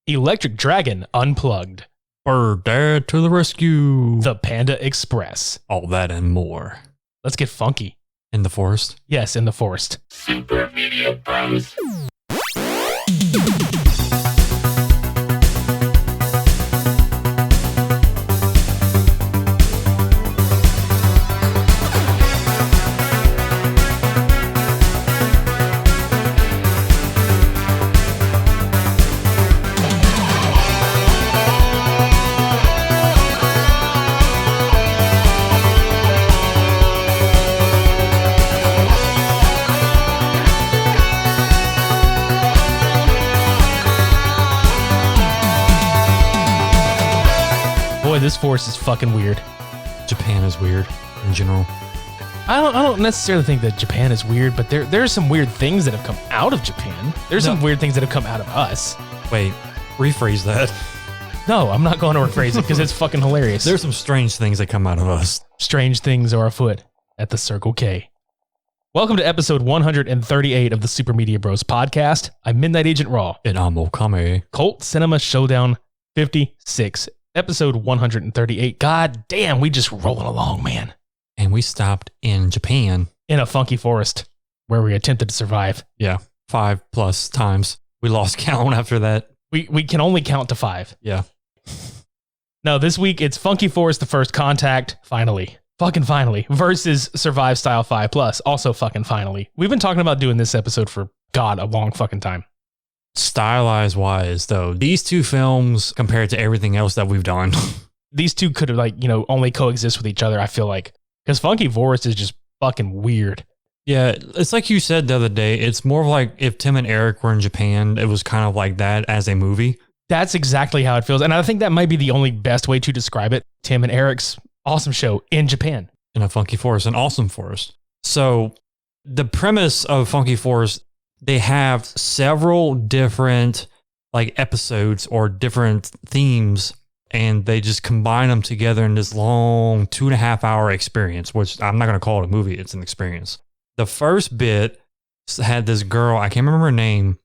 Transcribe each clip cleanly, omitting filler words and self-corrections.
Electric Dragon Unplugged, Bird Dad to the rescue. The Panda Express. All that and more. Let's get funky. In the forest? Yes, in the forest. Super Media Bros. Boy, this forest is fucking weird. Japan is weird in general. I don't necessarily think that Japan is weird, but there's some weird things that have come out of Japan. There's some weird things that have come out of us. Wait, rephrase that. No, I'm not going to rephrase it because it's fucking hilarious. There's some strange things that come out of us. Strange things are afoot at the Circle K. Welcome to episode 138 of the Super Media Bros podcast. I'm Midnight Agent Raw. And I'm Okame. Cult Cinema Showdown 56. Episode 138. God damn, we just rolling along, man. And we stopped in Japan. In a funky forest where we attempted to survive. Yeah, 5+ times. We lost count after that. We can only count to 5. Yeah. No, this week it's Funky Forest The First Contact, finally. Fucking finally. Versus Survive Style 5+, also fucking finally. We've been talking about doing this episode for, God, a long fucking time. Stylized wise, though, these two films compared to everything else that we've done. These two could have, only coexist with each other, I feel like. Because Funky Forest is just fucking weird. Yeah, it's like you said the other day. It's more of like if Tim and Eric were in Japan, it was kind of like that as a movie. That's exactly how it feels. And I think that might be the only best way to describe it. Tim and Eric's awesome show in Japan. In a funky forest, an awesome forest. So the premise of Funky Forest, they have several different episodes or different themes, and they just combine them together in this long 2.5 hour experience, which I'm not going to call it a movie. It's an experience. The first bit had this girl, I can't remember her name.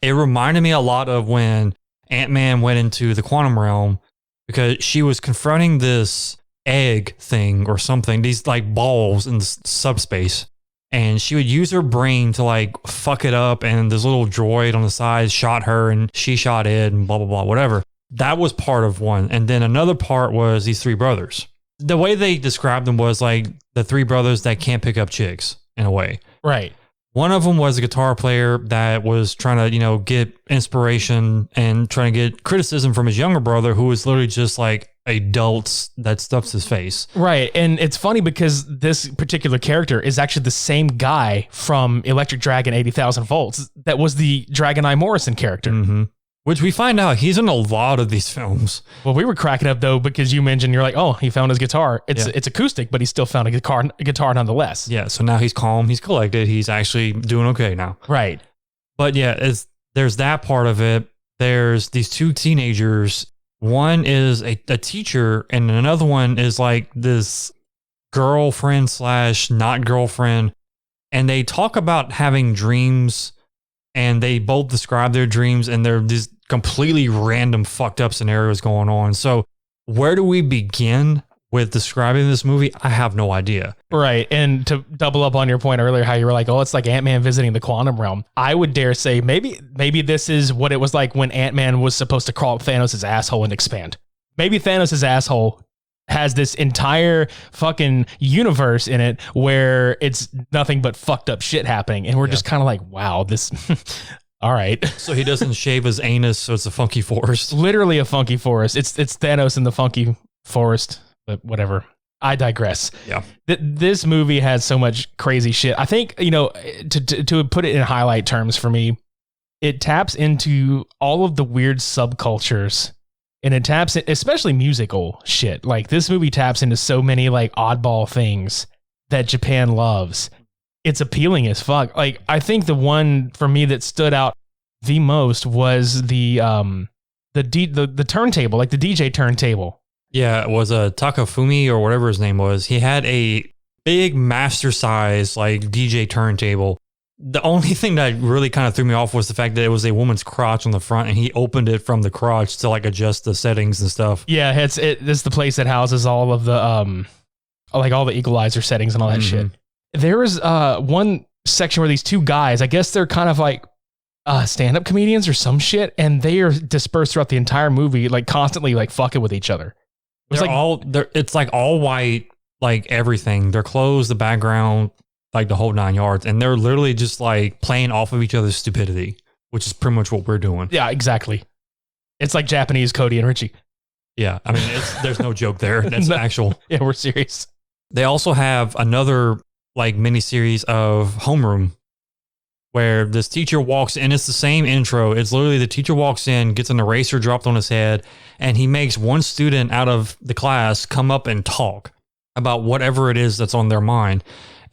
It reminded me a lot of when Ant-Man went into the quantum realm, because she was confronting this egg thing or something, these balls in subspace. And she would use her brain to fuck it up, and this little droid on the side shot her and she shot it and blah, blah, blah, whatever. That was part of one. And then another part was these three brothers. The way they described them was the three brothers that can't pick up chicks in a way. Right. One of them was a guitar player that was trying to, get inspiration and trying to get criticism from his younger brother, who was literally just adults that stuffs his face. Right. And it's funny because this particular character is actually the same guy from Electric Dragon 80,000 Volts that was the Dragon Eye Morrison character. Mm-hmm. Which we find out he's in a lot of these films. Well, we were cracking up though, because you mentioned you're oh, he found his guitar. It's acoustic, but he still found a guitar nonetheless. Yeah. So now he's calm. He's collected. He's actually doing okay now. Right. But yeah, there's that part of it. There's these two teenagers. One is a teacher, and another one is this girlfriend / not girlfriend. And they talk about having dreams, and they both describe their dreams, and they're these completely random fucked up scenarios going on. So where do we begin with describing this movie? I have no idea. Right. And to double up on your point earlier, how you were oh, it's like Ant-Man visiting the quantum realm. I would dare say maybe this is what it was like when Ant-Man was supposed to crawl up Thanos' asshole and expand. Maybe Thanos' asshole has this entire fucking universe in it where it's nothing but fucked up shit happening. And we're just kind of wow, this... All right. So he doesn't shave his anus, so it's a funky forest. Literally a funky forest. It's Thanos in the funky forest, but whatever. I digress. Yeah. This movie has so much crazy shit. I think, to put it in highlight terms for me, it taps into all of the weird subcultures, and it taps in, especially musical shit. This movie taps into so many oddball things that Japan loves. It's appealing as fuck. I think the one for me that stood out the most was the turntable, the DJ turntable. Yeah, it was a Takafumi or whatever his name was. He had a big master size DJ turntable The only thing that really kind of threw me off was the fact that it was a woman's crotch on the front, and he opened it from the crotch to like adjust the settings and stuff. Yeah, it's the place that houses all of the like all the equalizer settings and all that shit. There was one section where these two guys, I guess they're kind of like stand-up comedians or some shit, and they are dispersed throughout the entire movie, like constantly like fucking with each other. It's like all white, like everything. Their clothes, the background, like the whole 9 yards, and they're literally just like playing off of each other's stupidity, which is pretty much what we're doing. Yeah, exactly. It's like Japanese Cody and Richie. Yeah, I mean, there's no joke there. That's actual. Yeah, we're serious. They also have another like miniseries of Homeroom, where this teacher walks in. It's the same intro. It's literally the teacher walks in, gets an eraser dropped on his head, and he makes one student out of the class come up and talk about whatever it is that's on their mind.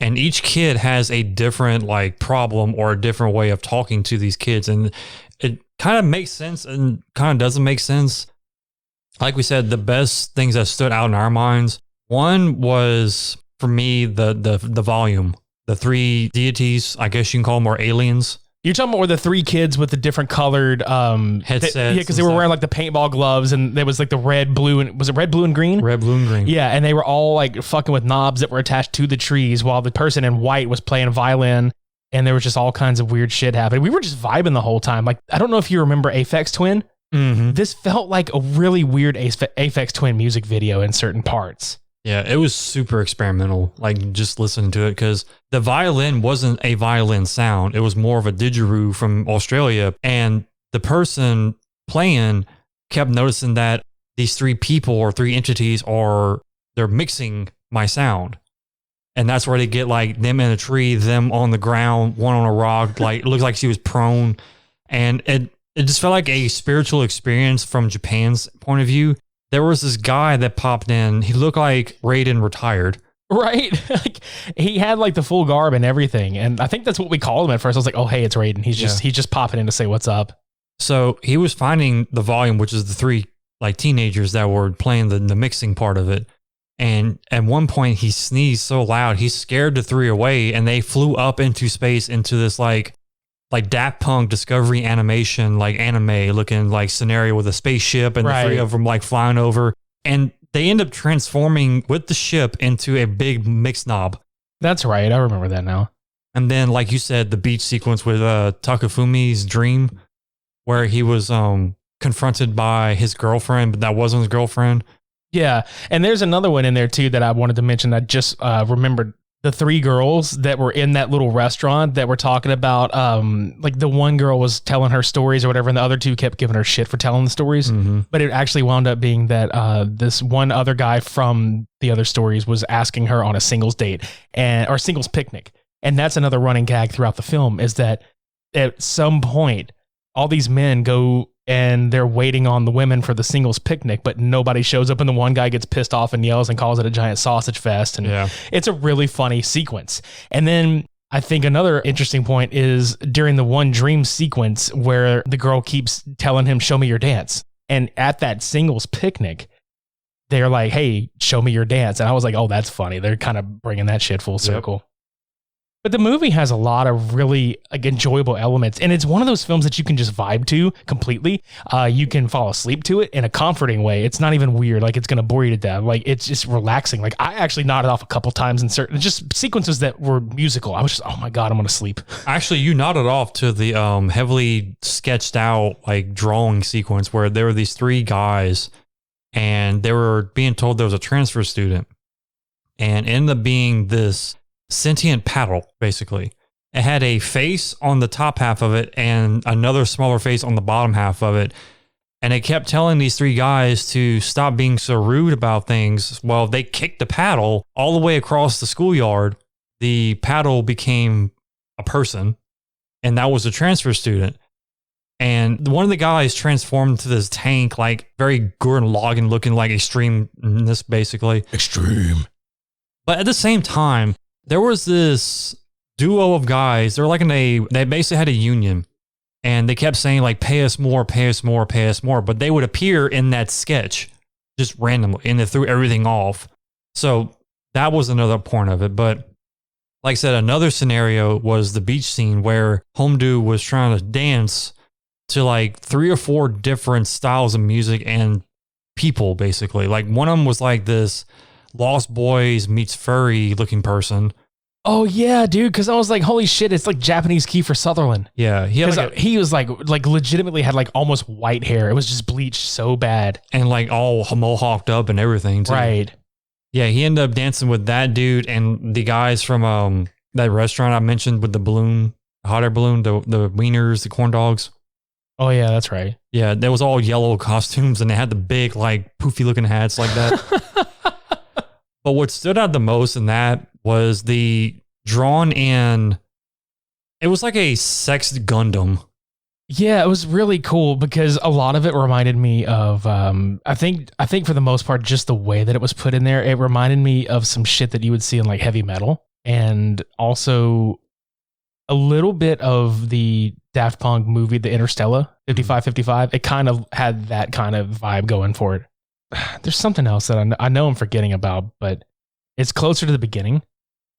And each kid has a different like problem or a different way of talking to these kids. And it kind of makes sense and kind of doesn't make sense. Like we said, the best things that stood out in our minds, one was for me, the volume, the three deities, I guess you can call them, or aliens. You're talking about where the three kids with the different colored headsets. Yeah, because they were wearing like the paintball gloves, and there was like the red, blue, and was it red, blue, and green? Red, blue, and green. Yeah, and they were all like fucking with knobs that were attached to the trees, while the person in white was playing a violin, and there was just all kinds of weird shit happening. We were just vibing the whole time. Like, I don't know if you remember Aphex Twin. Mm-hmm. This felt like a really weird Aphex Twin music video in certain parts. Yeah, it was super experimental, like just listening to it, because the violin wasn't a violin sound. It was more of a didgeridoo from Australia. And the person playing kept noticing that these three people or three entities they're mixing my sound. And that's where they get like them in a tree, them on the ground, one on a rock, like it looks like she was prone. And it just felt like a spiritual experience from Japan's point of view. There was this guy that popped in. He looked like Raiden retired. Right? Like he had like the full garb and everything. And I think that's what we called him at first. I was like, oh, hey, it's Raiden. He's just popping in to say what's up. So he was finding the volume, which is the three like teenagers that were playing the mixing part of it. And at one point he sneezed so loud, he scared the three away, and they flew up into space into this like Daft Punk Discovery animation, like anime looking like scenario with a spaceship and the three of them like flying over. And they end up transforming with the ship into a big mix knob. That's right. I remember that now. And then, like you said, the beach sequence with Takafumi's dream, where he was confronted by his girlfriend, but that wasn't his girlfriend. Yeah. And there's another one in there too that I wanted to mention. I just remembered. The three girls that were in that little restaurant that were talking about, like the one girl was telling her stories or whatever, and the other two kept giving her shit for telling the stories. Mm-hmm. But it actually wound up being that this one other guy from the other stories was asking her on a singles date or singles picnic. And that's another running gag throughout the film, is that at some point, all these men go and they're waiting on the women for the singles picnic, but nobody shows up, and the one guy gets pissed off and yells and calls it a giant sausage fest. And it's a really funny sequence. And then I think another interesting point is during the one dream sequence where the girl keeps telling him, show me your dance. And at that singles picnic, they're like, hey, show me your dance. And I was like, oh, that's funny. They're kind of bringing that shit full circle. But the movie has a lot of really like enjoyable elements, and it's one of those films that you can just vibe to completely. You can fall asleep to it in a comforting way. It's not even weird, like it's going to bore you to death. Like it's just relaxing. Like I actually nodded off a couple times in certain just sequences that were musical. I was just, oh my God, I'm going to sleep. Actually, you nodded off to the heavily sketched out like drawing sequence where there were these three guys, and they were being told there was a transfer student, and it ended up being this sentient paddle, basically. It had a face on the top half of it and another smaller face on the bottom half of it. And it kept telling these three guys to stop being so rude about things. Well, they kicked the paddle all the way across the schoolyard. The paddle became a person, and that was a transfer student. And one of the guys transformed into this tank, like very Gurren Lagann looking, like extremeness, basically. Extreme. But at the same time, there was this duo of guys. They're like they basically had a union, and they kept saying like, pay us more, pay us more, pay us more. But they would appear in that sketch just randomly, and they threw everything off. So that was another point of it. But Like I said, another scenario was the beach scene where Home Dude was trying to dance to like 3 or 4 different styles of music and people, basically. Like one of them was like this Lost Boys meets furry looking person. Oh yeah, dude. Because I was like, holy shit, it's like Japanese Kiefer Sutherland. Yeah, he had he was like legitimately had like almost white hair. It was just bleached so bad, and like all mohawked up and everything too. Right. Yeah, he ended up dancing with that dude and the guys from that restaurant I mentioned with the balloon, hot air balloon, the wieners, the corn dogs. Oh yeah, that's right. Yeah, there was all yellow costumes and they had the big like poofy looking hats like that. But what stood out the most in that was the drawn in. It was like a sexed Gundam. Yeah, it was really cool because a lot of it reminded me of I think for the most part just the way that it was put in there, it reminded me of some shit that you would see in like heavy metal, and also a little bit of the Daft Punk movie The Interstellar 5555. It kind of had that kind of vibe going for it. There's something else that I know I'm forgetting about, but it's closer to the beginning.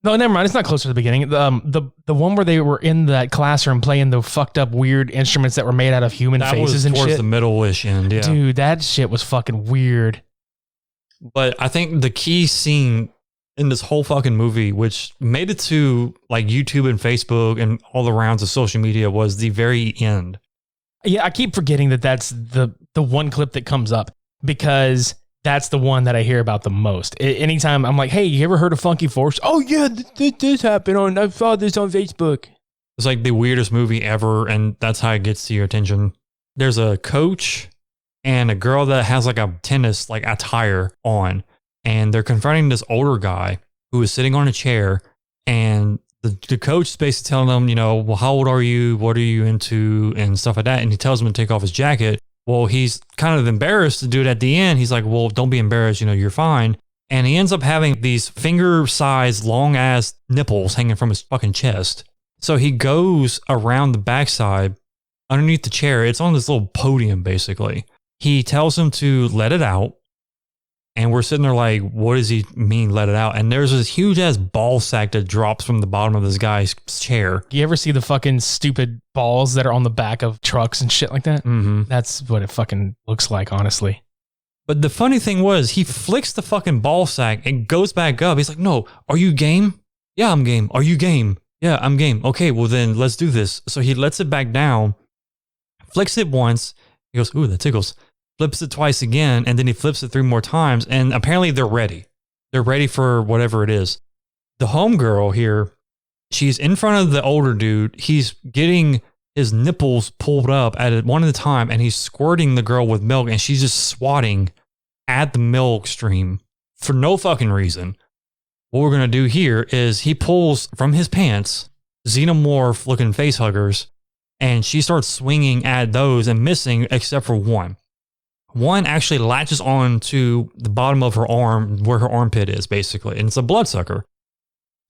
No, never mind. It's not closer to the beginning. The one where they were in that classroom playing the fucked up weird instruments that were made out of human faces and shit. Towards the middle-ish end, yeah. Dude, that shit was fucking weird. But I think the key scene in this whole fucking movie, which made it to like YouTube and Facebook and all the rounds of social media, was the very end. Yeah, I keep forgetting that that's the one clip that comes up because that's the one that I hear about the most. Anytime I'm like, hey, you ever heard of Funky Force? Oh yeah, this happened I saw this on Facebook. It's like the weirdest movie ever, and that's how it gets to your attention. There's a coach and a girl that has like a tennis like attire on, and they're confronting this older guy who is sitting on a chair, and the coach is basically telling them, you know, well, how old are you? What are you into? And stuff like that. And he tells him to take off his jacket. Well, he's kind of embarrassed to do it at the end. He's like, well, don't be embarrassed. You know, you're fine. And he ends up having these finger-sized, long-ass nipples hanging from his fucking chest. So he goes around the backside underneath the chair. It's on this little podium, basically. He tells him to let it out. And we're sitting there like, what does he mean, let it out? And there's this huge-ass ball sack that drops from the bottom of this guy's chair. You ever see the fucking stupid balls that are on the back of trucks and shit like that? Mm-hmm. That's what it fucking looks like, honestly. But the funny thing was, he flicks the fucking ball sack and goes back up. He's like, no, are you game? Yeah, I'm game. Are you game? Yeah, I'm game. Okay, well then, let's do this. So he lets it back down, flicks it once. He goes, ooh, that tickles. Flips it twice again, and then he flips it 3 more times, and apparently they're ready. They're ready for whatever it is. The homegirl here, she's in front of the older dude. He's getting his nipples pulled up at one at a time, and he's squirting the girl with milk, and she's just swatting at the milk stream for no fucking reason. What we're going to do here is he pulls from his pants xenomorph-looking face huggers, and she starts swinging at those and missing except for one. One actually latches on to the bottom of her arm where her armpit is, basically, and it's a bloodsucker.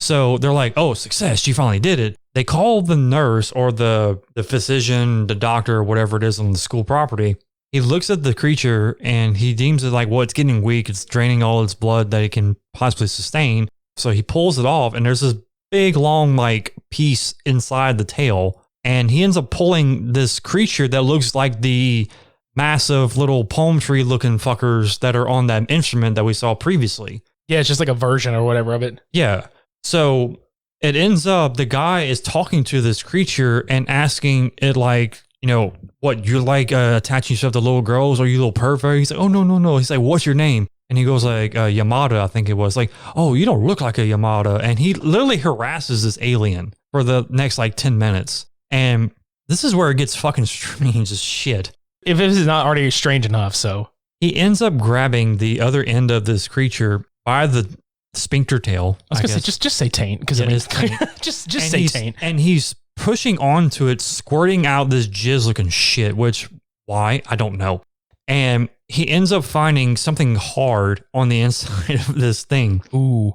So they're like, oh, success, she finally did it. They call the nurse or the physician, the doctor, whatever it is on the school property. He looks at the creature and he deems it like, well, it's getting weak. It's draining all its blood that it can possibly sustain. So he pulls it off, and there's this big, long, like, piece inside the tail. And he ends up pulling this creature that looks like the massive little palm tree looking fuckers that are on that instrument that we saw previously. Yeah, it's just like a version or whatever of it. Yeah. So it ends up, the guy is talking to this creature and asking it like, you know, what, you're like attaching yourself to little girls, or you little pervert? He's like, oh, no. He's like, what's your name? And he goes like, Yamada, I think it was. Like, oh, you don't look like a Yamada. And he literally harasses this alien for the next like 10 minutes. And this is where it gets fucking strange as shit. If this is not already strange enough, so. He ends up grabbing the other end of this creature by the sphincter tail. I was going to say, just say taint. Because yeah, I mean, taint. just say taint. And he's pushing onto it, squirting out this jizz looking shit, which, why? I don't know. And he ends up finding something hard on the inside of this thing. Ooh.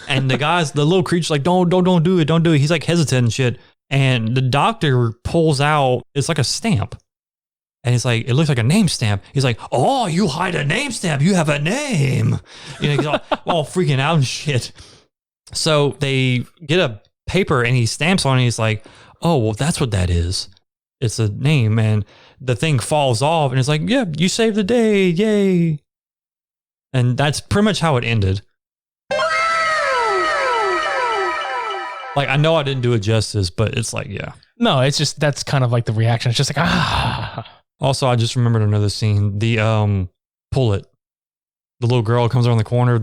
And the little creature's like, don't do it. Don't do it. He's like hesitant and shit. And the doctor pulls out, it's like a stamp. And he's like, it looks like a name stamp. He's like, oh, you hide a name stamp. You have a name. You know, he's all freaking out and shit. So they get a paper and he stamps on it. He's like, oh, well, that's what that is. It's a name. And the thing falls off and it's like, yeah, you saved the day. Yay. And that's pretty much how it ended. Like, I know I didn't do it justice, but it's like, yeah. No, it's just, that's kind of like the reaction. It's just like, ah. Also, I just remembered another scene. The pull it. The little girl comes around the corner.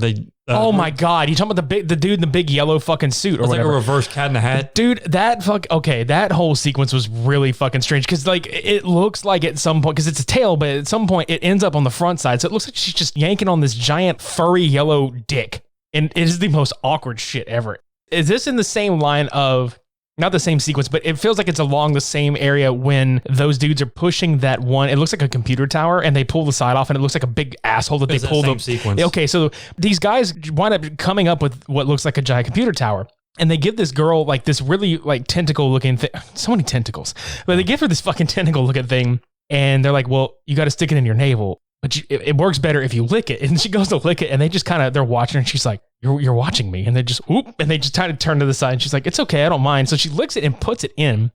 Oh my God. You talking about the dude in the big yellow fucking suit or it's whatever. like a reverse Cat in the Hat. Dude, that whole sequence was really fucking strange because like it looks like at some point, because it's a tail, but at some point it ends up on the front side. So it looks like she's just yanking on this giant furry yellow dick. And it is the most awkward shit ever. Is this in the same line of, not the same sequence, but it feels like it's along the same area when those dudes are pushing that one, it looks like a computer tower and they pull the side off and it looks like a big asshole that they pull the sequence. Okay, so these guys wind up coming up with what looks like a giant computer tower. And they give this girl like this really like tentacle looking thing. So many tentacles. But they give her this fucking tentacle looking thing. And they're like, well, you got to stick it in your navel. But it works better if you lick it. And she goes to lick it and they just kind of, they're watching her and she's like, you're watching me. And they just, whoop. And they just kind of turn to the side and she's like, it's okay, I don't mind. So she licks it and puts it in.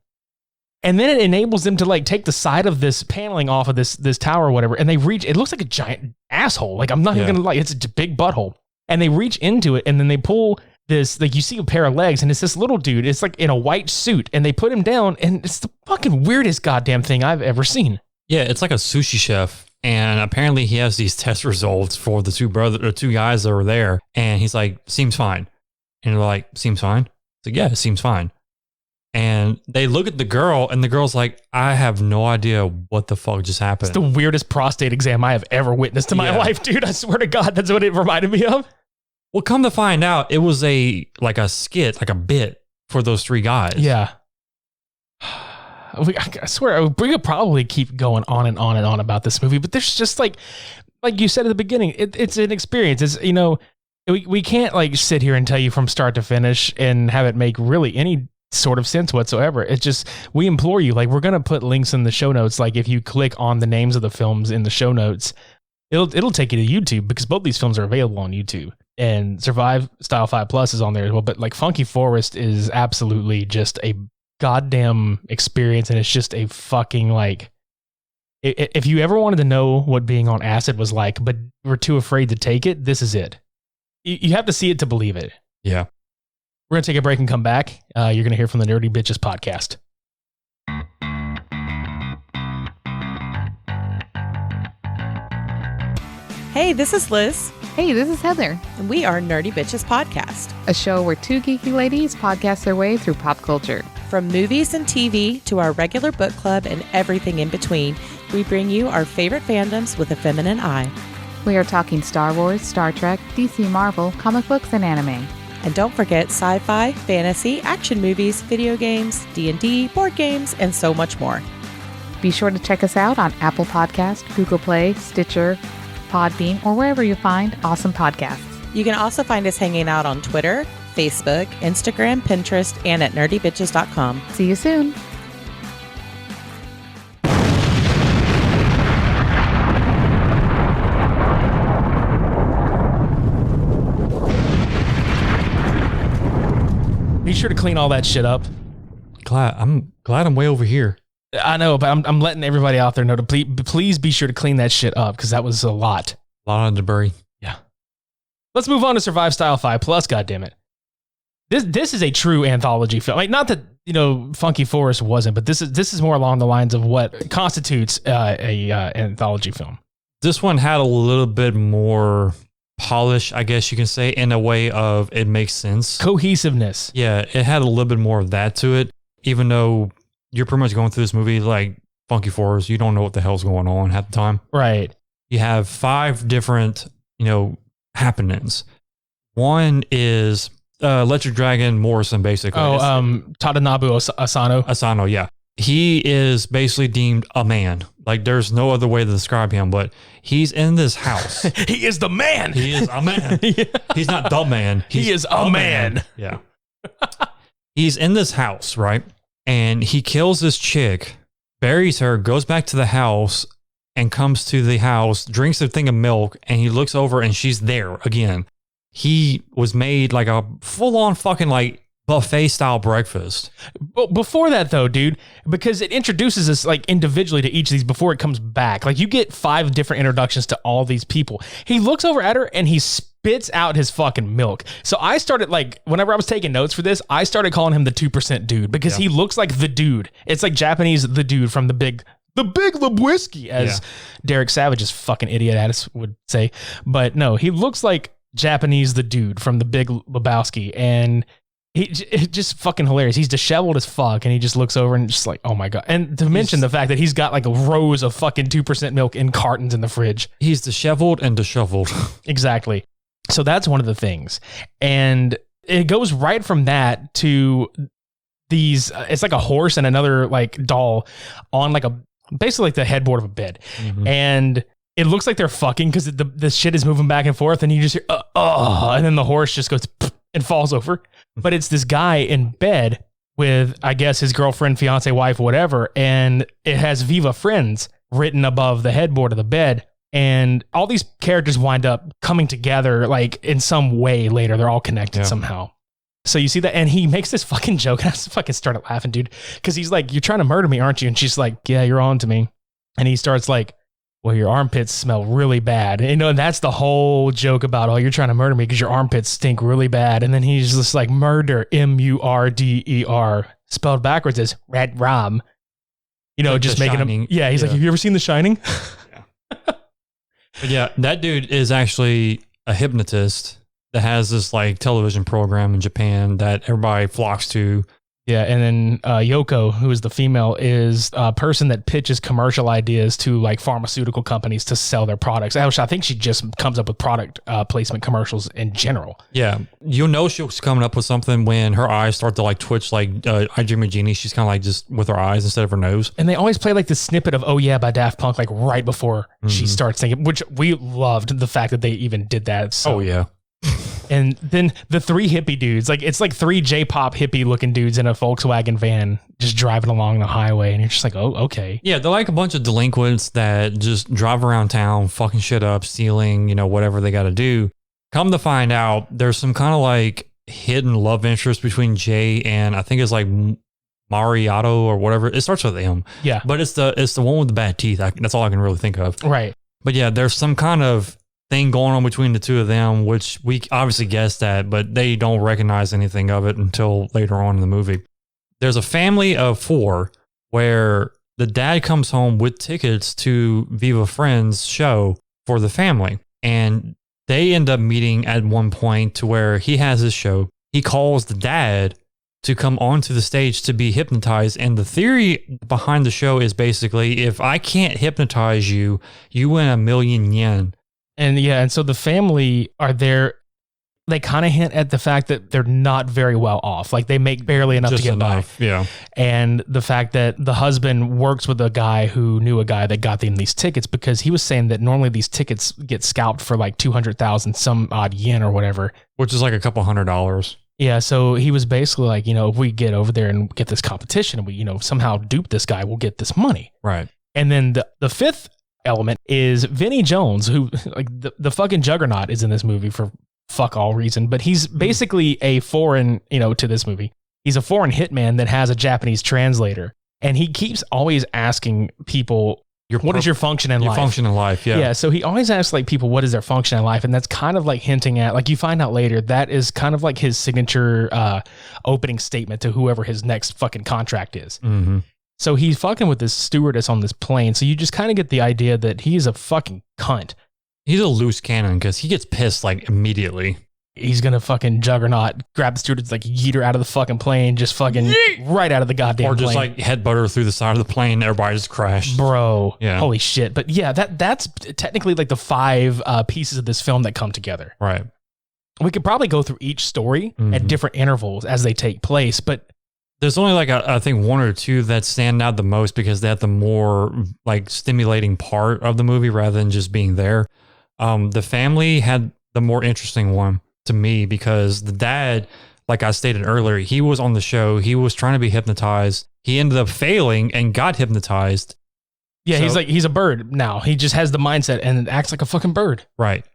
And then it enables them to like take the side of this paneling off of this tower or whatever. And they reach, it looks like a giant asshole. Like I'm not even going to lie, it's a big butthole. And they reach into it and then they pull this, like you see a pair of legs and it's this little dude. It's like in a white suit and they put him down and it's the fucking weirdest goddamn thing I've ever seen. Yeah, it's like a sushi chef. And apparently he has these test results for the two guys that were there. And he's like, seems fine. And they're like, seems fine? It's like, yeah, it seems fine. And they look at the girl and the girl's like, I have no idea what the fuck just happened. It's the weirdest prostate exam I have ever witnessed in my life, dude. I swear to God, that's what it reminded me of. Well, come to find out, it was a skit, like a bit for those three guys. Yeah. I swear, we could probably keep going on and on and on about this movie, but there's just like you said at the beginning, it's an experience. It's, you know, we can't like sit here and tell you from start to finish and have it make really any sort of sense whatsoever. It's just, we implore you, like we're going to put links in the show notes. Like if you click on the names of the films in the show notes, it'll take you to YouTube because both these films are available on YouTube. And Survive Style 5 Plus is on there as well. But like Funky Forest is absolutely just a goddamn experience, and it's just a fucking like, if you ever wanted to know what being on acid was like but were too afraid to take it, this is it. You have to see it to believe it. Yeah. We're gonna take a break and come back. You're gonna hear from the Nerdy Bitches podcast. Hey, this is Liz. Hey, this is Heather. And we are Nerdy Bitches Podcast. A show where two geeky ladies podcast their way through pop culture. From movies and TV to our regular book club and everything in between, we bring you our favorite fandoms with a feminine eye. We are talking Star Wars, Star Trek, DC Marvel, comic books, and anime. And don't forget sci-fi, fantasy, action movies, video games, D&D, board games, and so much more. Be sure to check us out on Apple Podcast, Google Play, Stitcher, Podbean, or wherever you find awesome podcasts. You can also find us hanging out on Twitter, Facebook, Instagram, Pinterest, and at nerdybitches.com. See you soon. Be sure to clean all that shit up. I'm glad I'm way over here. I know, but I'm letting everybody out there know to please be sure to clean that shit up because that was a lot. A lot of debris. Yeah. Let's move on to Survive Style 5 Plus, goddammit. This is a true anthology film. Like, not that, you know, Funky Forest wasn't, but this is more along the lines of what constitutes a anthology film. This one had a little bit more polish, I guess you can say, in a way of it makes sense. Cohesiveness. Yeah, it had a little bit more of that to it, even though you're pretty much going through this movie like Funky Forest. You don't know what the hell's going on at the time. Right. You have 5 different, happenings. One is Electric Dragon Morrison, basically. Tadanobu Asano. Asano, yeah. He is basically deemed a man. Like, there's no other way to describe him, but he's in this house. He is the man. He is a man. Yeah. He's not the man. He is a man. Yeah. He's in this house, right? And he kills this chick, buries her, goes back to the house, and comes to the house, drinks a thing of milk, and he looks over and she's there again. he was made like a full on fucking like buffet style breakfast. But before that though, dude, because it introduces us like individually to each of these before it comes back. Like you get 5 different introductions to all these people. He looks over at her and he spits out his fucking milk. So I started like, whenever I was taking notes for this, I started calling him the 2% dude because he looks like the dude. It's like Japanese the dude from the Big Lebowski, as Derek Savage's fucking idiot ass would say. But no, he looks like Japanese the dude from the Big Lebowski, and it's just fucking hilarious. He's disheveled as fuck, and he just looks over and just like, oh my God. And to mention the fact that he's got like rows of fucking 2% milk in cartons in the fridge. He's disheveled and disheveled. Exactly. So that's one of the things. And it goes right from that to these, it's like a horse and another like doll on like basically like the headboard of a bed. Mm-hmm. And it looks like they're fucking because the shit is moving back and forth, and you just hear, and then the horse just goes and falls over. But it's this guy in bed with, I guess, his girlfriend, fiance, wife, whatever. And it has Viva Friends written above the headboard of the bed. And all these characters wind up coming together like in some way later. They're all connected somehow. So you see that, and he makes this fucking joke, and I just fucking started laughing, dude. Because he's like, you're trying to murder me, aren't you? And she's like, yeah, you're on to me. And he starts like, well, your armpits smell really bad. And, and that's the whole joke about, oh, you're trying to murder me because your armpits stink really bad. And then he's just like, murder, M-U-R-D-E-R, spelled backwards as red rum. Like just making him. Yeah, he's like, have you ever seen The Shining? But yeah, that dude is actually a hypnotist that has this like television program in Japan that everybody flocks to. Yeah, and then Yoko, who is the female, is a person that pitches commercial ideas to like pharmaceutical companies to sell their products. I think she just comes up with product placement commercials in general. Yeah, you'll know she's coming up with something when her eyes start to like twitch, like I Dream of Jeannie. She's kind of like just with her eyes instead of her nose. And they always play like the snippet of "Oh Yeah" by Daft Punk, like right before she starts singing, which we loved the fact that they even did that. So. Oh yeah. And then the 3 hippie dudes, like it's like 3 J-pop hippie looking dudes in a Volkswagen van just driving along the highway, and you're just like, oh, okay. Yeah, they're like a bunch of delinquents that just drive around town, fucking shit up, stealing, whatever they got to do. Come to find out, there's some kind of like hidden love interest between Jay and I think it's like Mariato or whatever. It starts with M. Yeah, but it's the one with the bad teeth. That's all I can really think of. Right. But yeah, there's some kind of thing going on between the two of them, which we obviously guessed at, but they don't recognize anything of it until later on in the movie. There's a family of 4 where the dad comes home with tickets to Viva Friends show for the family. And they end up meeting at one point to where he has his show. He calls the dad to come onto the stage to be hypnotized. And the theory behind the show is basically, if I can't hypnotize you, you win $1 million yen. And yeah, and so the family are there. They kind of hint at the fact that they're not very well off. Like they make barely enough to get by. Yeah. And the fact that the husband works with a guy who knew a guy that got them these tickets, because he was saying that normally these tickets get scalped for like 200,000 some odd yen or whatever. Which is like a couple $100. Yeah. So he was basically like, if we get over there and get this competition and we, somehow dupe this guy, we'll get this money. Right. And then the 5th element is Vinnie Jones, who like the fucking juggernaut is in this movie for fuck all reason, but he's basically a foreign, to this movie. He's a foreign hitman that has a Japanese translator, and he keeps always asking people, what is your function in life? Your function in life, yeah. Yeah, so he always asks like people, what is their function in life? And that's kind of like hinting at, like you find out later, that is kind of like his signature opening statement to whoever his next fucking contract is. Mm-hmm. So he's fucking with this stewardess on this plane. So you just kind of get the idea that he's a fucking cunt. He's a loose cannon because he gets pissed like immediately. He's going to fucking juggernaut, grab the stewardess, like yeet her out of the fucking plane, just fucking right out of the goddamn plane. Or just like headbutt her through the side of the plane. Everybody just crashed. Bro. Yeah. Holy shit. But yeah, that's technically like the 5 pieces of this film that come together. Right. We could probably go through each story at different intervals as they take place, but there's only like I think 1 or 2 that stand out the most because they have the more like stimulating part of the movie rather than just being there. The family had the more interesting one to me because the dad, like I stated earlier, he was on the show. He was trying to be hypnotized. He ended up failing and got hypnotized. Yeah, so, he's a bird now. He just has the mindset and acts like a fucking bird. Right.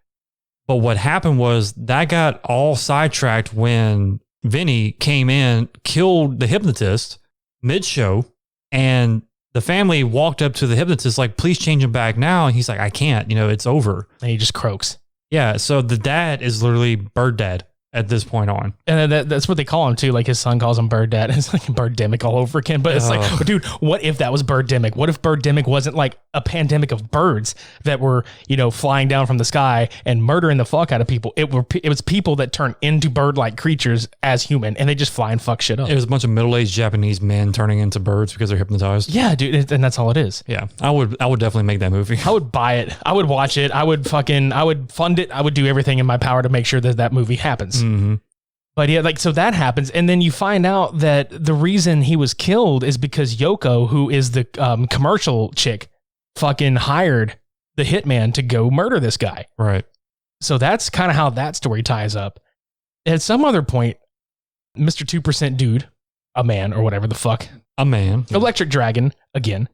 But what happened was that got all sidetracked when Vinny came in, killed the hypnotist mid-show, and the family walked up to the hypnotist like, please change him back now. And he's like, I can't, it's over. And he just croaks. Yeah. So the dad is literally bird dad at this point on. And that's what they call him too. Like his son calls him Bird Dad. It's like Birdemic all over again. But it's like, dude, what if that was Birdemic? What if Birdemic wasn't like a pandemic of birds that were, flying down from the sky and murdering the fuck out of people? It was people that turn into bird-like creatures as human, and they just fly and fuck shit up. It was a bunch of middle-aged Japanese men turning into birds because they're hypnotized. Yeah, dude, and that's all it is. Yeah, I would definitely make that movie. I would buy it. I would watch it. I would fund it. I would do everything in my power to make sure that movie happens. Mm-hmm. But yeah, so that happens. And then you find out that the reason he was killed is because Yoko, who is the commercial chick, fucking hired the hitman to go murder this guy. Right. So that's kind of how that story ties up. At some other point, Mr. 2% dude, a man or whatever the fuck. A man. Electric Dragon, again.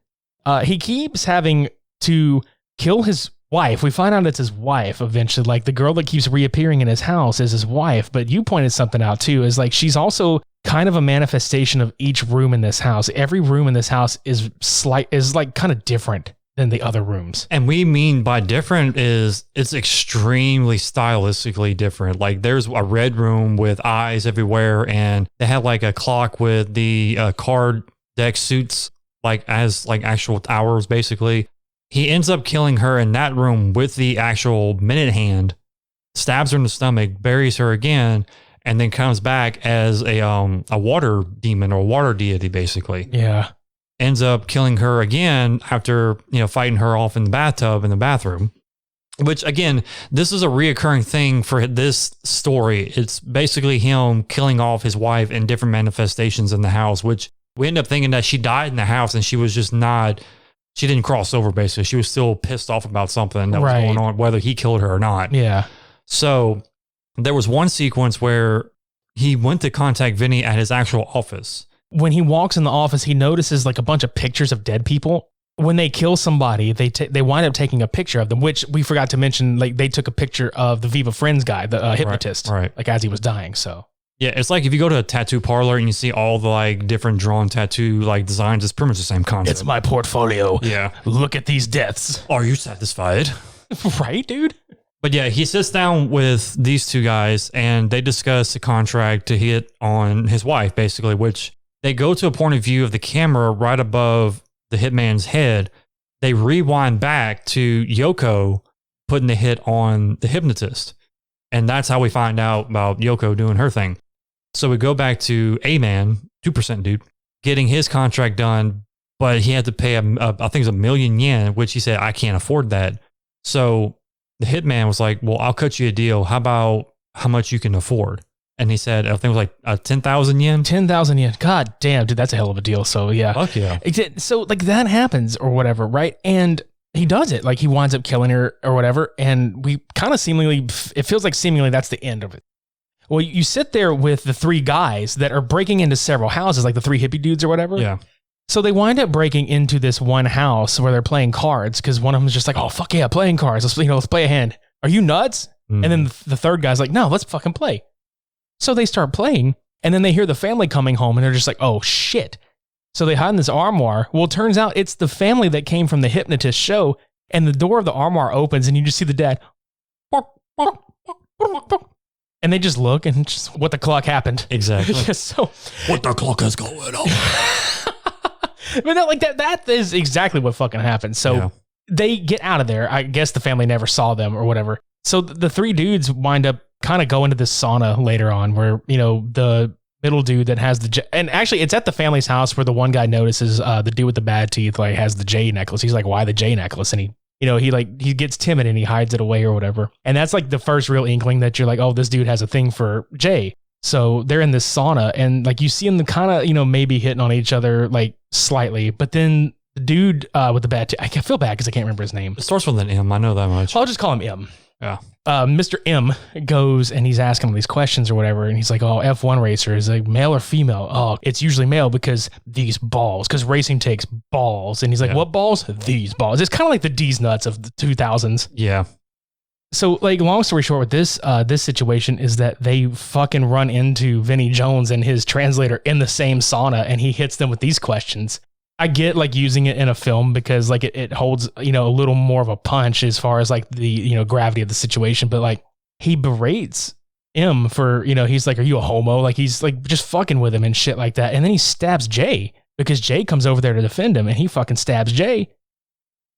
He keeps having to kill his wife. We find out it's his wife eventually. Like the girl that keeps reappearing in his house is his wife. But you pointed something out too, is like she's also kind of a manifestation of each room in this house. Every room in this house is like kind of different than the other rooms. And we mean by different is it's extremely stylistically different. Like there's a red room with eyes everywhere, and they have like a clock with the card deck suits like as like actual hours basically. He ends up killing her in that room with the actual minute hand, stabs her in the stomach, buries her again, and then comes back as a water demon or water deity, basically. Yeah. Ends up killing her again after, fighting her off in the bathtub in the bathroom. Which, again, this is a reoccurring thing for this story. It's basically him killing off his wife in different manifestations in the house, which we end up thinking that she died in the house and she was just not... She didn't cross over, basically. She was still pissed off about something that was going on, whether he killed her or not. Yeah. So there was one sequence where he went to contact Vinny at his actual office. When he walks in the office, he notices like a bunch of pictures of dead people. When they kill somebody, they wind up taking a picture of them, which we forgot to mention. Like they took a picture of the Viva Friends guy, the hypnotist, right. Like as he was dying. So. Yeah, it's like if you go to a tattoo parlor and you see all the like different drawn tattoo like designs, it's pretty much the same concept. It's my portfolio. Yeah. Look at these deaths. Are you satisfied? Right, dude? But yeah, he sits down with these two guys and they discuss the contract to hit on his wife, basically, which they go to a point of view of the camera right above the hitman's head. They rewind back to Yoko putting the hit on the hypnotist. And that's how we find out about Yoko doing her thing. So we go back to A-Man, 2% dude, getting his contract done, but he had to pay, I think it was 1 million yen, which he said, I can't afford that. So the hitman was like, well, I'll cut you a deal. How about how much you can afford? And he said, I think it was like 10,000 yen. 10,000 yen. God damn, dude, that's a hell of a deal. So yeah. Fuck yeah. So like that happens or whatever, right? And he does it. Like he winds up killing her or whatever. And we kind of it feels like seemingly that's the end of it. Well, you sit there with the three guys that are breaking into several houses, like the three hippie dudes or whatever. Yeah. So they wind up breaking into this one house where they're playing cards because one of them is just like, oh, fuck yeah, playing cards. Let's play a hand. Are you nuts? And then the third guy's like, no, let's fucking play. So they start playing and then they hear the family coming home and they're just like, oh, shit. So they hide in this armoire. Well, it turns out it's the family that came from the hypnotist show, and the door of the armoire opens and you just see the dad. And they just look and just what the clock happened. Exactly. So what the clock is going on? But no, like that is exactly what fucking happened. So they get out of there. I guess the family never saw them or whatever. So the three dudes wind up kind of going to this sauna later on where, the middle dude that has and actually it's at the family's house where the one guy notices the dude with the bad teeth like has the J necklace. He's like, why the J necklace? And he gets timid and he hides it away or whatever. And that's like the first real inkling that you're like, oh, this dude has a thing for J. So they're in this sauna and like you see them kind of, maybe hitting on each other like slightly, but then the dude with the bad teeth, I feel bad because I can't remember his name. It starts with an M. I know that much. I'll just call him M. Yeah. Mr. M goes and he's asking him these questions or whatever. And he's like, oh, F1 racer is like male or female? Oh, it's usually male because these balls, because racing takes balls. And he's like, what balls? These balls. It's kind of like the D's nuts of the 2000s. Yeah. So, like, long story short, with this situation is that they fucking run into Vinnie Jones and his translator in the same sauna, and he hits them with these questions. I get like using it in a film because like it holds, a little more of a punch as far as like the, gravity of the situation, but like he berates M for, he's like, are you a homo? Like he's like just fucking with him and shit like that. And then he stabs Jay because Jay comes over there to defend him and he fucking stabs Jay.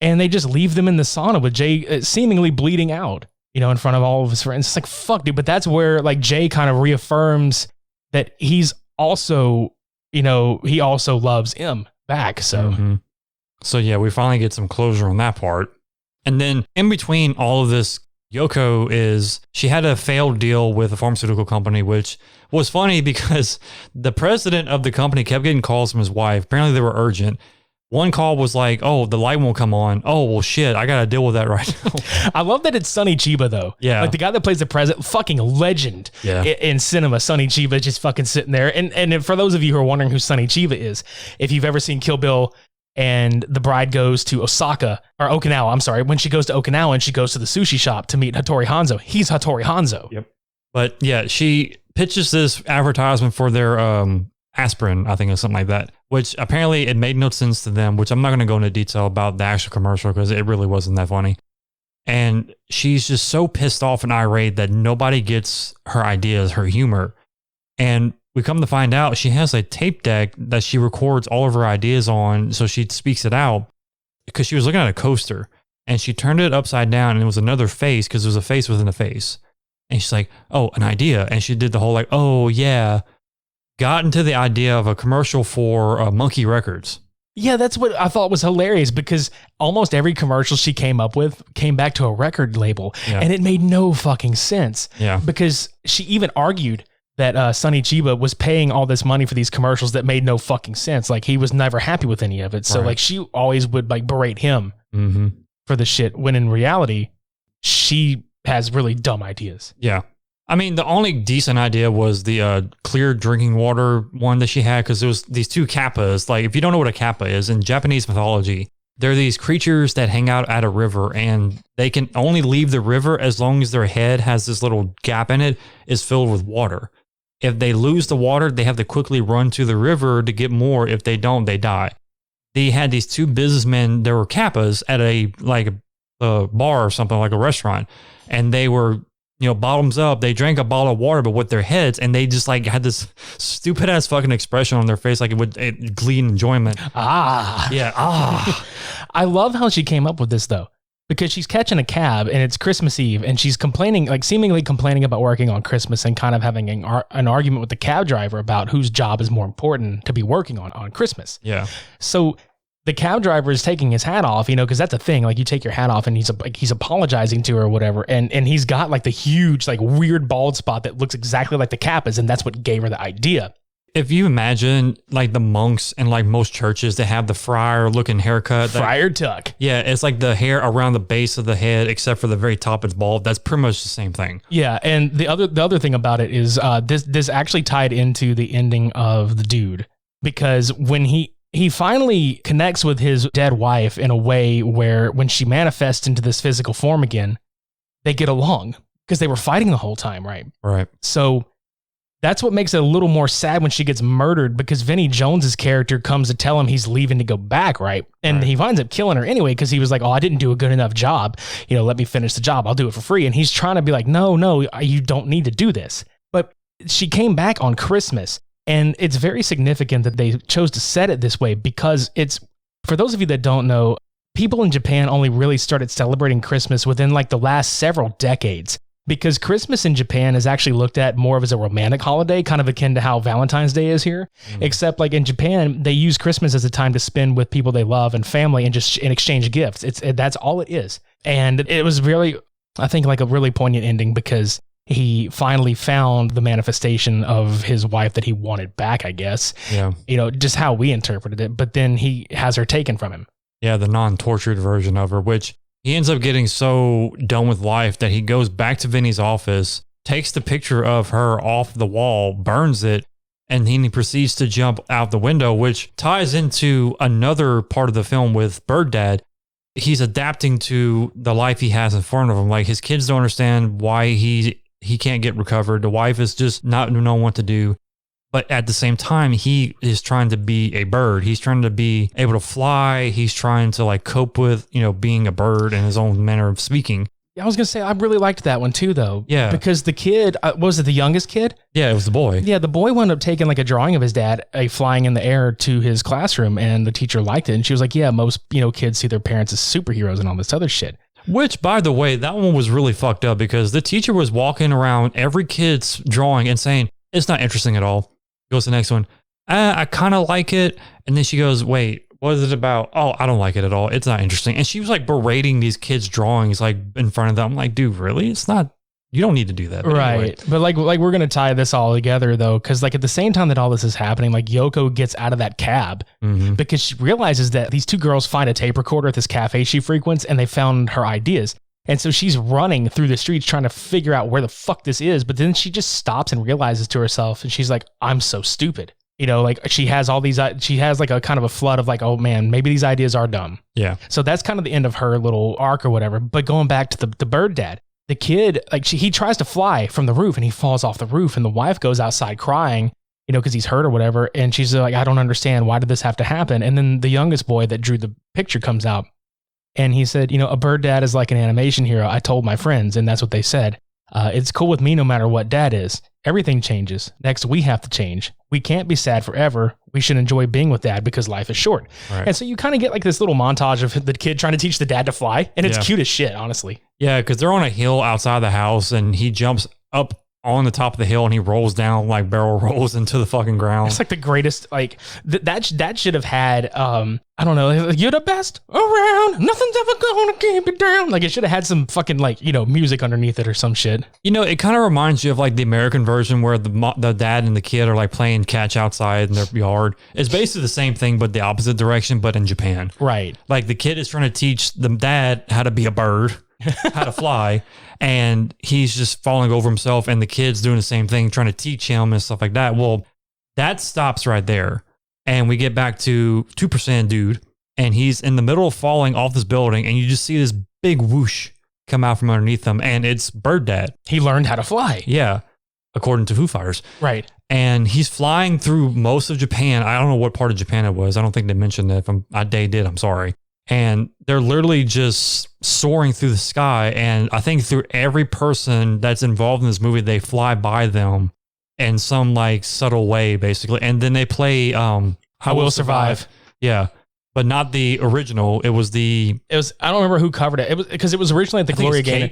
And they just leave them in the sauna with Jay seemingly bleeding out, in front of all of his friends. It's like, fuck, dude. But that's where like Jay kind of reaffirms that he's also, he also loves M back. So, So yeah, we finally get some closure on that part. And then in between all of this, Yoko she had a failed deal with a pharmaceutical company, which was funny because the president of the company kept getting calls from his wife. Apparently they were urgent. One call was like, oh, the light won't come on. Oh, well, shit, I got to deal with that right now. I love that it's Sonny Chiba, though. Yeah. Like the guy that plays the president, fucking legend in cinema, Sonny Chiba, just fucking sitting there. And for those of you who are wondering who Sonny Chiba is, if you've ever seen Kill Bill and the bride goes to Okinawa, I'm sorry, when she goes to Okinawa and she goes to the sushi shop to meet Hattori Hanzo, he's Hattori Hanzo. Yep. But yeah, she pitches this advertisement for their aspirin, I think, or something like that, which apparently it made no sense to them, which I'm not going to go into detail about the actual commercial because it really wasn't that funny. And she's just so pissed off and irate that nobody gets her ideas, her humor. And we come to find out she has a tape deck that she records all of her ideas on, so she speaks it out because she was looking at a coaster and she turned it upside down and it was another face because there was a face within a face. And she's like, oh, an idea. And she did the whole like, oh, yeah. Got into the idea of a commercial for Monkey Records. Yeah, that's what I thought was hilarious because almost every commercial she came up with came back to a record label and it made no fucking sense. Yeah. Because she even argued that Sonny Chiba was paying all this money for these commercials that made no fucking sense. Like he was never happy with any of it. So like she always would like berate him for the shit when in reality, she has really dumb ideas. Yeah. I mean, the only decent idea was the clear drinking water one that she had because there was these two kappas. Like, if you don't know what a kappa is, in Japanese mythology, they're these creatures that hang out at a river and they can only leave the river as long as their head has this little gap in it is filled with water. If they lose the water, they have to quickly run to the river to get more. If they don't, they die. They had these two businessmen, there were kappas at a bar or something, like a restaurant, and they were bottoms up, they drank a bottle of water, but with their heads, and they just like had this stupid ass fucking expression on their face, like it would glee and enjoyment. Yeah. I love how she came up with this though, because she's catching a cab and it's Christmas Eve and she's seemingly complaining about working on Christmas and kind of having an argument with the cab driver about whose job is more important to be working on Christmas. Yeah. So the cab driver is taking his hat off, because that's a thing. Like you take your hat off and he's apologizing to her or whatever. And he's got like the huge, like weird bald spot that looks exactly like the Kappa's. And that's what gave her the idea. If you imagine like the monks in like most churches, they have the friar looking haircut. Friar tuck. Yeah. It's like the hair around the base of the head, except for the very top is bald. That's pretty much the same thing. Yeah. And the other thing about it is this actually tied into the ending of The Dude, because when he finally connects with his dead wife in a way where when she manifests into this physical form again, they get along because they were fighting the whole time, right? Right. So that's what makes it a little more sad when she gets murdered, because Vinnie Jones's character comes to tell him he's leaving to go back, right? And he winds up killing her anyway because he was like, oh, I didn't do a good enough job. Let me finish the job. I'll do it for free. And he's trying to be like, no, you don't need to do this. But she came back on Christmas. And it's very significant that they chose to set it this way because for those of you that don't know, people in Japan only really started celebrating Christmas within like the last several decades, because Christmas in Japan is actually looked at more of as a romantic holiday, kind of akin to how Valentine's Day is here. Except like in Japan, they use Christmas as a time to spend with people they love and family and just exchange gifts. That's all it is. And it was really, I think, like a really poignant ending because he finally found the manifestation of his wife that he wanted back, I guess. Yeah. Just how we interpreted it. But then he has her taken from him. Yeah, the non-tortured version of her, which he ends up getting so done with life that he goes back to Vinny's office, takes the picture of her off the wall, burns it, and then he proceeds to jump out the window, which ties into another part of the film with Bird Dad. he's adapting to the life he has in front of him. Like his kids don't understand why he can't get recovered. The wife is just not knowing what to do. But at the same time, he is trying to be a bird. He's trying to be able to fly. He's trying to like cope with, being a bird in his own manner of speaking. I was going to say, I really liked that one too, though. Yeah. Because the kid, was it the youngest kid? Yeah, it was the boy. Yeah, the boy wound up taking like a drawing of his dad flying in the air to his classroom, and the teacher liked it. And she was like, yeah, most, kids see their parents as superheroes and all this other shit. Which, by the way, that one was really fucked up because the teacher was walking around every kid's drawing and saying, it's not interesting at all. Goes to the next one. I kind of like it. And then she goes, wait, what is it about? Oh, I don't like it at all. It's not interesting. And she was like berating these kids' drawings like in front of them. I'm like, dude, really? It's not, you don't need to do that. But right. Anyway. But like we're going to tie this all together though. Cause like at the same time that all this is happening, like Yoko gets out of that cab because she realizes that these two girls find a tape recorder at this cafe she frequents and they found her ideas. And so she's running through the streets trying to figure out where the fuck this is. But then she just stops and realizes to herself and she's like, I'm so stupid. Like she has all these, she has like a kind of a flood of like, oh man, maybe these ideas are dumb. Yeah. So that's kind of the end of her little arc or whatever. But going back to the bird dad, the kid, like he tries to fly from the roof and he falls off the roof and the wife goes outside crying, because he's hurt or whatever. And she's like, I don't understand. Why did this have to happen? And then the youngest boy that drew the picture comes out and he said, a bird dad is like an animation hero. I told my friends and that's what they said. It's cool with me no matter what dad is. Everything changes. Next, we have to change. We can't be sad forever. We should enjoy being with dad because life is short. Right. And so you kind of get like this little montage of the kid trying to teach the dad to fly. And it's cute as shit, honestly. Yeah, because they're on a hill outside the house and he jumps up on the top of the hill and he rolls down like barrel rolls into the fucking ground. It's like the greatest, like that should have had, I don't know, you're the best around. Nothing's ever gonna keep you down. Like it should have had some fucking like, music underneath it or some shit. It kind of reminds you of like the American version where the dad and the kid are like playing catch outside in their yard. It's basically the same thing, but the opposite direction, but in Japan. Right. Like the kid is trying to teach the dad how to be a bird, how to fly. And he's just falling over himself and the kid's doing the same thing, trying to teach him and stuff like that. Well, that stops right there. And we get back to 2% dude. And he's in the middle of falling off this building. And you just see this big whoosh come out from underneath him. And it's Bird Dad. He learned how to fly. Yeah. According to Foo Fighters. Right. And he's flying through most of Japan. I don't know what part of Japan it was. I don't think they mentioned that. They did. I'm sorry. And they're literally just soaring through the sky. And I think through every person that's involved in this movie, they fly by them in some like subtle way, basically. And then they play I Will Survive. Yeah. But not the original. It was I don't remember who covered it. It was because it was originally at the Gloria Gaynor.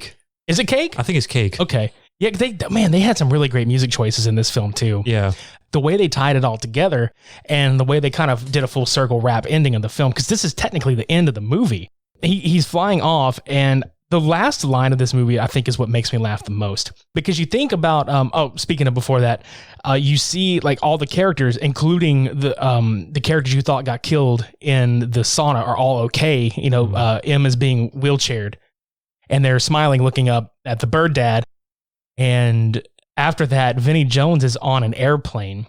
Is it Cake? I think it's Cake. Okay. Yeah, they had some really great music choices in this film too. Yeah. The way they tied it all together and the way they kind of did a full circle wrap ending of the film, because this is technically the end of the movie. He's flying off, and the last line of this movie, I think, is what makes me laugh the most. Because you think about, speaking of before that, you see like all the characters, including the characters you thought got killed in the sauna are all okay. M is being wheelchaired, and they're smiling, looking up at the bird dad. And after that, Vinnie Jones is on an airplane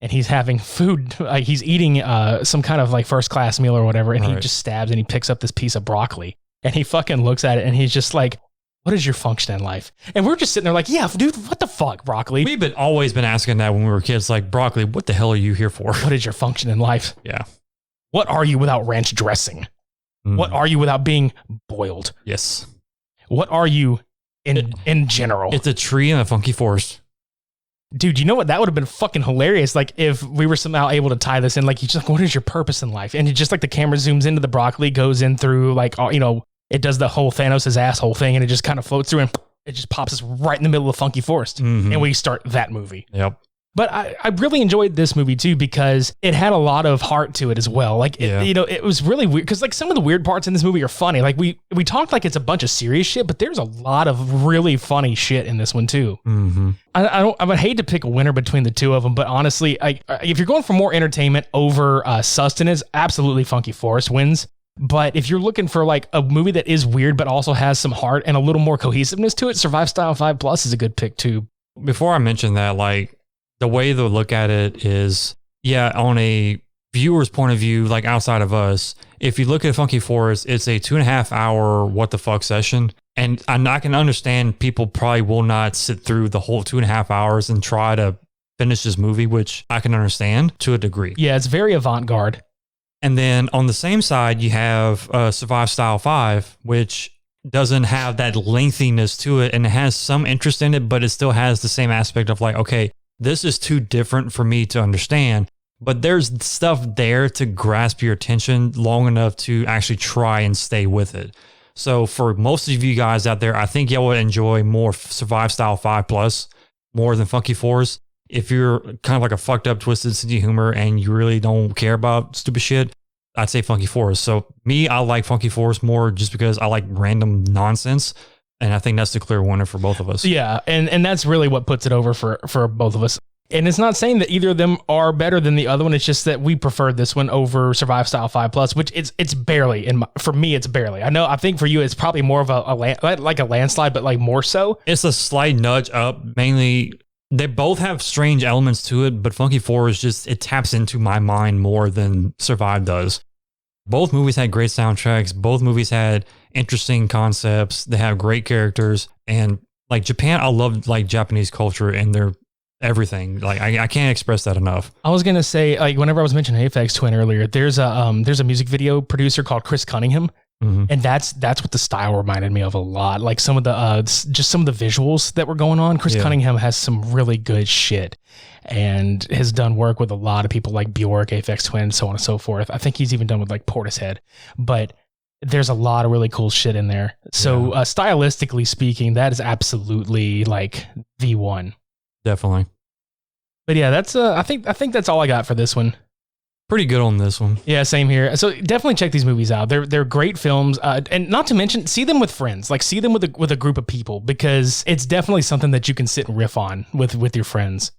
and he's having food. He's eating some kind of like first class meal or whatever. And he just stabs and he picks up this piece of broccoli and he fucking looks at it and he's just like, what is your function in life? And we're just sitting there like, yeah, dude, what the fuck, broccoli? We've always been asking that when we were kids, like, broccoli, what the hell are you here for? What is your function in life? Yeah. What are you without ranch dressing? What are you without being boiled? Yes. What are you in general? It's a tree in a funky forest. Dude, you know what? That would have been fucking hilarious. Like if we were somehow able to tie this in, like, you're just like, what is your purpose in life? And it just like the camera zooms into the broccoli, goes in through like, it does the whole Thanos' asshole thing and it just kind of floats through and it just pops us right in the middle of funky forest. And we start that movie. Yep. But I really enjoyed this movie too because it had a lot of heart to it as well. Like, it was really weird because like some of the weird parts in this movie are funny. Like we talked like it's a bunch of serious shit, but there's a lot of really funny shit in this one too. I would hate to pick a winner between the two of them, but honestly, if you're going for more entertainment over sustenance, absolutely Funky Forest wins. But if you're looking for like a movie that is weird but also has some heart and a little more cohesiveness to it, Survive Style 5+ is a good pick too. Before I mention that, like, the way to look at it is, on a viewer's point of view, like outside of us, if you look at Funky Forest, it's a 2.5 hour what the fuck session. And I can understand people probably will not sit through the whole 2.5 hours and try to finish this movie, which I can understand to a degree. Yeah, it's very avant-garde. And then on the same side, you have Survive Style 5, which doesn't have that lengthiness to it, and it has some interest in it, but it still has the same aspect of like, okay, this is too different for me to understand, but there's stuff there to grasp your attention long enough to actually try and stay with it. So for most of you guys out there, I think y'all would enjoy more Survive Style 5 Plus more than Funky Forest. If you're kind of like a fucked up, twisted sense of humor and you really don't care about stupid shit, I'd say Funky Forest. So me, I like Funky Forest more just because I like random nonsense. And I think that's the clear winner for both of us. Yeah, and that's really what puts it over for both of us. And it's not saying that either of them are better than the other one. It's just that we prefer this one over Survive Style 5 Plus, which it's barely for me. It's barely. I think for you, it's probably more of a landslide, but like more so. It's a slight nudge up. Mainly, they both have strange elements to it, but Funky Forest it taps into my mind more than Survive does. Both movies had great soundtracks. Both movies had interesting concepts. They have great characters, and like Japan, I love like Japanese culture and their everything. Like I can't express that enough. I was gonna say, like, whenever I was mentioning Aphex Twin earlier, there's a music video producer called Chris Cunningham. Mm-hmm. And that's what the style reminded me of a lot. Like some of the just some of the visuals that were going on. Chris Cunningham has some really good shit and has done work with a lot of people like Bjork, Aphex Twin, so on and so forth. I think he's even done with like Portishead. But there's a lot of really cool shit in there. So stylistically speaking, that is absolutely like the one. Definitely. But yeah, that's I think that's all I got for this one. Pretty good on this one. Yeah, same here. So definitely check these movies out. They're great films, and not to mention, see them with friends. Like see them with a group of people, because it's definitely something that you can sit and riff on with your friends.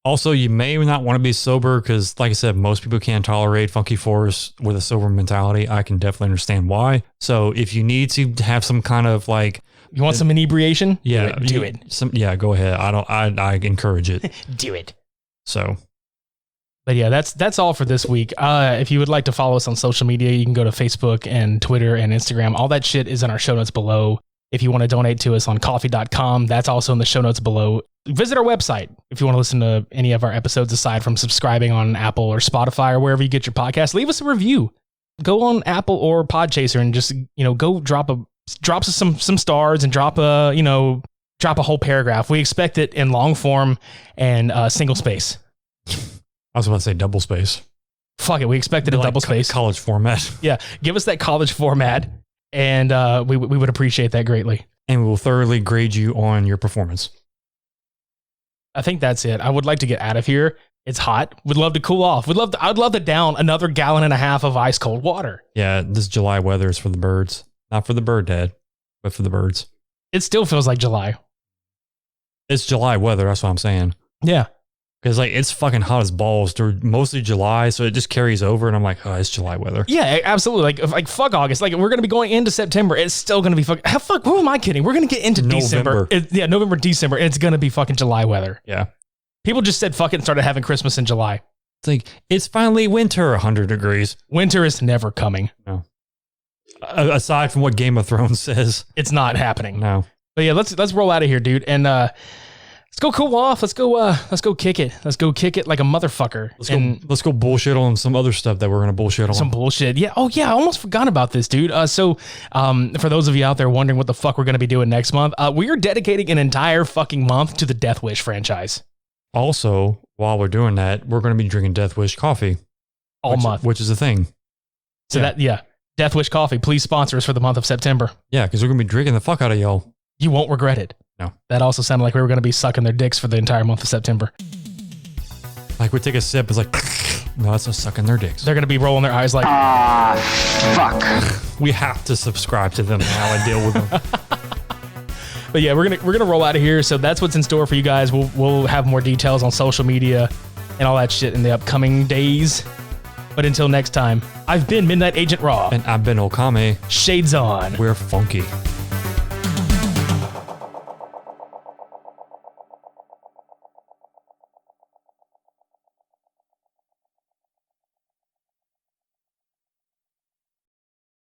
Also, you may not want to be sober because, like I said, most people can't tolerate Funky Forest with a sober mentality. I can definitely understand why. So if you need to have some kind of like, you want some inebriation? Yeah, do it. Go ahead. I encourage it. Do it. So. But yeah, that's all for this week. If you would like to follow us on social media, you can go to Facebook and Twitter and Instagram. All that shit is in our show notes below. If you want to donate to us on coffee.com, that's also in the show notes below. Visit our website if you want to listen to any of our episodes aside from subscribing on Apple or Spotify or wherever you get your podcast. Leave us a review. Go on Apple or Podchaser and just, go drop some stars and drop a whole paragraph. We expect it in long form and single space. I was about to say double space. Fuck it. We expected a double space. College format. Yeah. Give us that college format, and we would appreciate that greatly. And we will thoroughly grade you on your performance. I think that's it. I would like to get out of here. It's hot. Would love to cool off. I'd love to down another 1.5 gallons of ice cold water. Yeah. This July weather is for the birds. Not for the bird dad, but for the birds. It still feels like July. It's July weather. That's what I'm saying. Yeah. Because like it's fucking hot as balls through mostly July, so it just carries over, and I'm like, oh, it's July weather. Yeah, absolutely. Like fuck August. Like we're gonna be going into September. It's still gonna be fuck. Who am I kidding? We're gonna get into December. November, December, and it's gonna be fucking July weather. Yeah. People just said fuck it and started having Christmas in July. It's like it's finally winter, 100 degrees. Winter is never coming. No. Aside from what Game of Thrones says, it's not happening. No. But yeah, let's roll out of here, dude, and let's go cool off. Let's go kick it. Let's go kick it like a motherfucker. Let's go bullshit on some other stuff that we're going to bullshit on. Some bullshit. Yeah. Oh yeah. I almost forgot about this, dude. So for those of you out there wondering what the fuck we're going to be doing next month, we are dedicating an entire fucking month to the Death Wish franchise. Also, while we're doing that, we're going to be drinking Death Wish coffee. All month. Which is a thing. So Death Wish coffee, please sponsor us for the month of September. Yeah. Because we're going to be drinking the fuck out of y'all. You won't regret it. No. That also sounded like we were going to be sucking their dicks for the entire month of September. Like we take a sip, it's like, no, that's not sucking their dicks. They're going to be rolling their eyes like, fuck. We have to subscribe to them now and deal with them. But yeah, we're gonna roll out of here. So that's what's in store for you guys. We'll have more details on social media and all that shit in the upcoming days. But until next time, I've been Midnight Agent Raw. And I've been Okame. Shades on. We're funky.